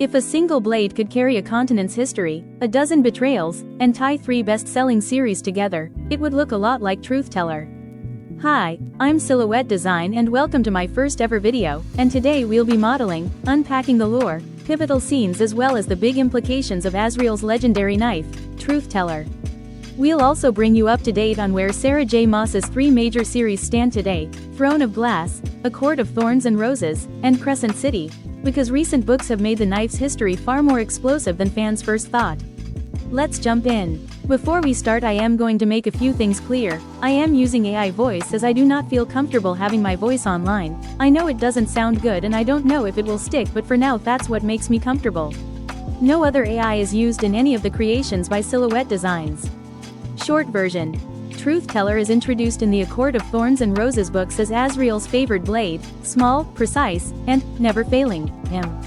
If a single blade could carry a continent's history, a dozen betrayals, and tie 3 best-selling series together, it would look a lot like Truth Teller. Hi, I'm Silhouette Design and welcome to my first ever video, and today we'll be modeling, unpacking the lore, pivotal scenes as well as the big implications of Azrael's legendary knife, Truth Teller. We'll also bring you up to date on where Sarah J. Maas's 3 major series stand today: Throne of Glass, A Court of Thorns and Roses, and Crescent City, because recent books have made the knife's history far more explosive than fans first thought. Let's jump in. Before we start, I am going to make a few things clear. I am using AI voice as I do not feel comfortable having my voice online. I know it doesn't sound good and I don't know if it will stick, but for now that's what makes me comfortable. No other AI is used in any of the creations by Silhouette Designs. Short version. Truth Teller is introduced in the A Court of Thorns and Roses books as Azrael's favored blade, small, precise, and never failing him.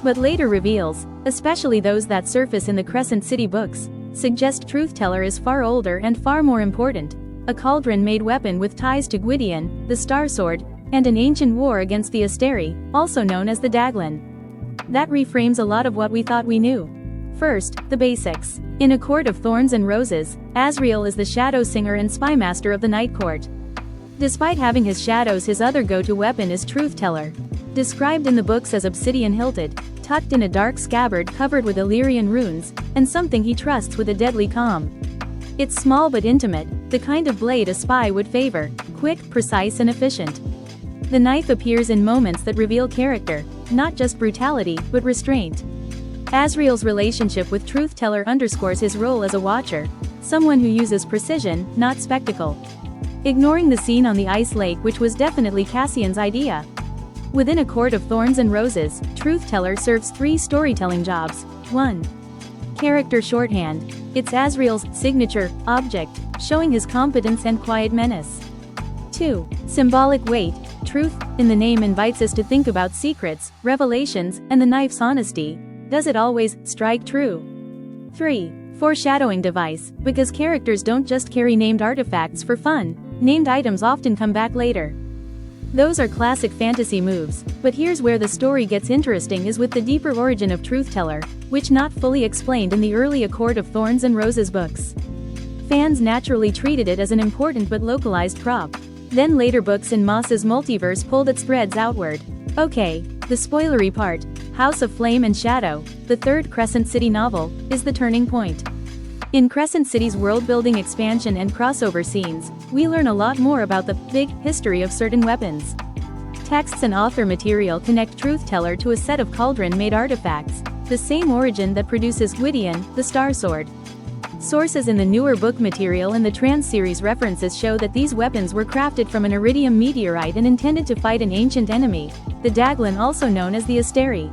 But later reveals, especially those that surface in the Crescent City books, suggest Truth Teller is far older and far more important, a cauldron-made weapon with ties to Gwydion, the Star Sword, and an ancient war against the Asteri, also known as the Daglin. That reframes a lot of what we thought we knew. First, the basics. In A Court of Thorns and Roses, Azrael is the shadow singer and spymaster of the Night Court. Despite having his shadows, his other go-to weapon is Truth Teller. Described in the books as obsidian-hilted, tucked in a dark scabbard covered with Illyrian runes, and something he trusts with a deadly calm. It's small but intimate, the kind of blade a spy would favor, quick, precise and efficient. The knife appears in moments that reveal character, not just brutality, but restraint. Azrael's relationship with Truth Teller underscores his role as a watcher, someone who uses precision, not spectacle. Ignoring the scene on the ice lake, which was definitely Cassian's idea. Within A Court of Thorns and Roses, Truth Teller serves 3 storytelling jobs. 1. Character shorthand. It's Azrael's signature object, showing his competence and quiet menace. 2. Symbolic weight. Truth in the name invites us to think about secrets, revelations, and the knife's honesty. Does it always strike true? 3. Foreshadowing device, because characters don't just carry named artifacts for fun, named items often come back later. Those are classic fantasy moves, but here's where the story gets interesting is with the deeper origin of Truth Teller, which not fully explained in the early A Court of Thorns and Roses books. Fans naturally treated it as an important but localized prop. Then later books in Maas's multiverse pulled its threads outward. Okay, the spoilery part, House of Flame and Shadow, the 3rd Crescent City novel, is the turning point. In Crescent City's world-building expansion and crossover scenes, we learn a lot more about the big history of certain weapons. Texts and author material connect Truth Teller to a set of cauldron-made artifacts, the same origin that produces Gwydion, the Star Sword. Sources in the newer book material and the Trans series references show that these weapons were crafted from an iridium meteorite and intended to fight an ancient enemy, the Daglin, also known as the Asteri.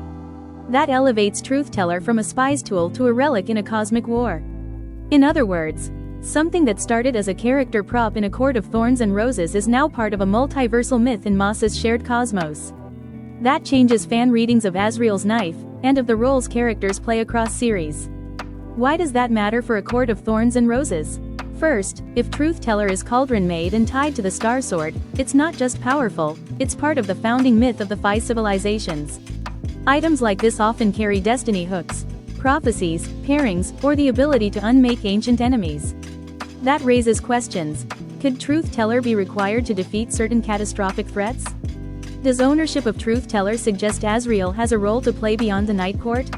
That elevates Truth Teller from a spy's tool to a relic in a cosmic war. In other words, something that started as a character prop in A Court of Thorns and Roses is now part of a multiversal myth in Maas's shared cosmos. That changes fan readings of Azrael's knife, and of the roles characters play across series. Why does that matter for A Court of Thorns and Roses? First, if Truth Teller is cauldron-made and tied to the Star Sword, it's not just powerful, it's part of the founding myth of the 5 civilizations. Items like this often carry destiny hooks, prophecies, pairings, or the ability to unmake ancient enemies. That raises questions. Could Truth Teller be required to defeat certain catastrophic threats? Does ownership of Truth Teller suggest Azrael has a role to play beyond the Night Court?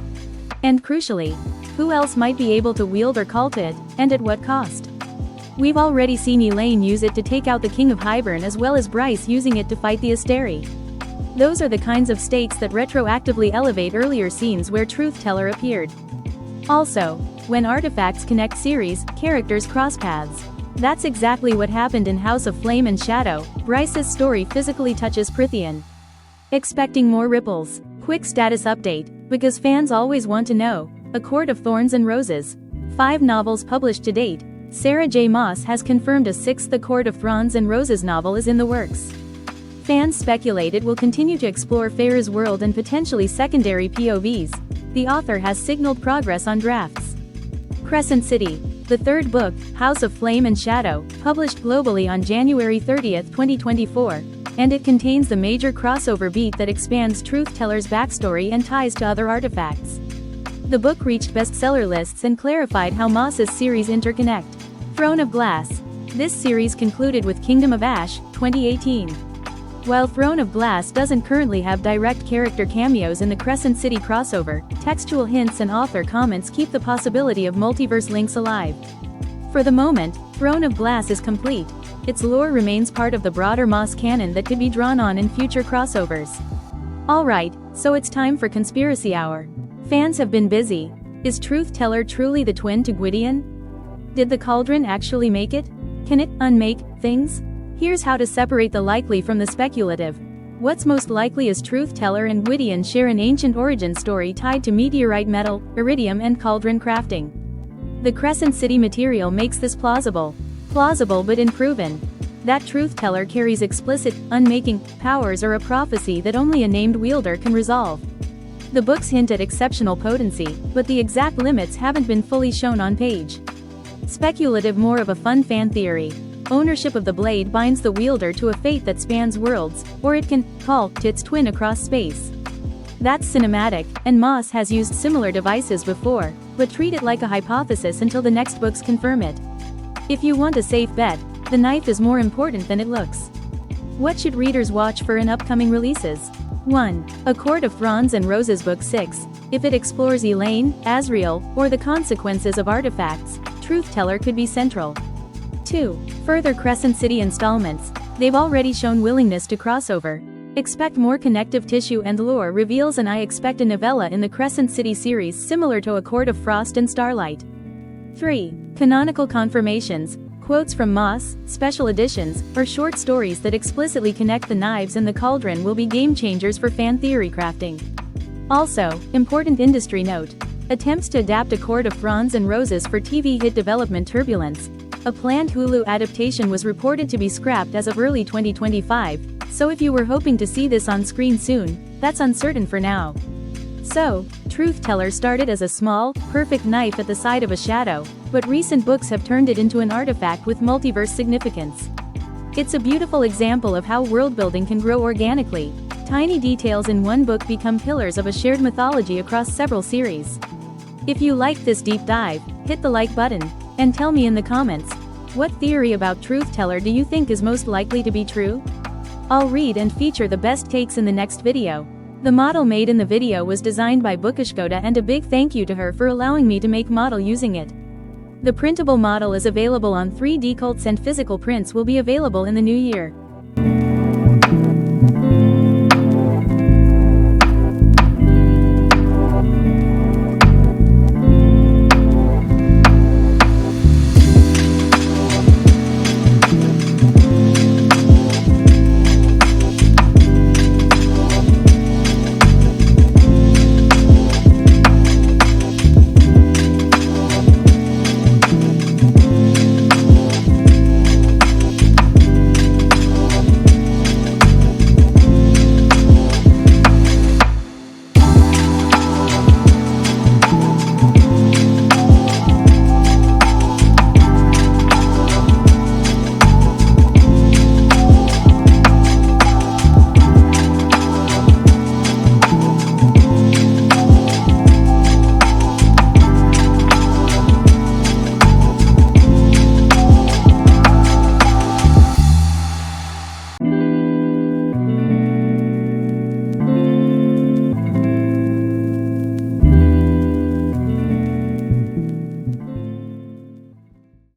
And crucially, who else might be able to wield or cult it, and at what cost? We've already seen Elaine use it to take out the King of Hybern as well as Bryce using it to fight the Asteri. Those are the kinds of stakes that retroactively elevate earlier scenes where Truth Teller appeared. Also, when artifacts connect series, characters cross paths. That's exactly what happened in House of Flame and Shadow. Bryce's story physically touches Prithian. Expecting more ripples. Quick status update, because fans always want to know. A Court of Thorns and Roses. 5 novels published to date. Sarah J. Maas has confirmed a 6th A Court of Thorns and Roses novel is in the works. Fans speculate it will continue to explore Farah's world and potentially secondary POVs. The author has signaled progress on drafts. Crescent City. The 3rd book, House of Flame and Shadow, published globally on January 30, 2024, and it contains the major crossover beat that expands Truth Teller's backstory and ties to other artifacts. The book reached bestseller lists and clarified how Maas's series interconnect. Throne of Glass. This series concluded with Kingdom of Ash, 2018. While Throne of Glass doesn't currently have direct character cameos in the Crescent City crossover, textual hints and author comments keep the possibility of multiverse links alive. For the moment, Throne of Glass is complete. Its lore remains part of the broader Maas canon that could be drawn on in future crossovers. Alright, so it's time for Conspiracy Hour. Fans have been busy. Is Truth Teller truly the twin to Gwydion? Did the cauldron actually make it? Can it unmake things? Here's how to separate the likely from the speculative. What's most likely is Truth Teller and Gwydion share an ancient origin story tied to meteorite metal, iridium and cauldron crafting. The Crescent City material makes this plausible. Plausible but unproven. That Truth Teller carries explicit, unmaking powers or a prophecy that only a named wielder can resolve. The books hint at exceptional potency, but the exact limits haven't been fully shown on page. Speculative, more of a fun fan theory. Ownership of the blade binds the wielder to a fate that spans worlds, or it can call to its twin across space. That's cinematic, and Maas has used similar devices before, but treat it like a hypothesis until the next books confirm it. If you want a safe bet, the knife is more important than it looks. What should readers watch for in upcoming releases? 1. A Court of Thorns and Roses Book 6. If it explores Elaine, Azrael, or the consequences of artifacts, Truth Teller could be central. 2. Further Crescent City installments. They've already shown willingness to crossover. Expect more connective tissue and lore reveals, and I expect a novella in the Crescent City series similar to A Court of Frost and Starlight. 3. Canonical confirmations. Quotes from Maas, special editions, or short stories that explicitly connect the knives and the cauldron will be game changers for fan theory crafting. Also, important industry note. Attempts to adapt A Court of Thorns and Roses for TV hit development turbulence. A planned Hulu adaptation was reported to be scrapped as of early 2025, so if you were hoping to see this on screen soon, that's uncertain for now. So, Truth Teller started as a small, perfect knife at the side of a shadow, but recent books have turned it into an artifact with multiverse significance. It's a beautiful example of how world-building can grow organically. Tiny details in one book become pillars of a shared mythology across several series. If you liked this deep dive, hit the like button, and tell me in the comments, what theory about Truth Teller do you think is most likely to be true? I'll read and feature the best takes in the next video. The model made in the video was designed by Bookishkoda, and a big thank you to her for allowing me to make model using it. The printable model is available on 3D cults and physical prints will be available in the new year.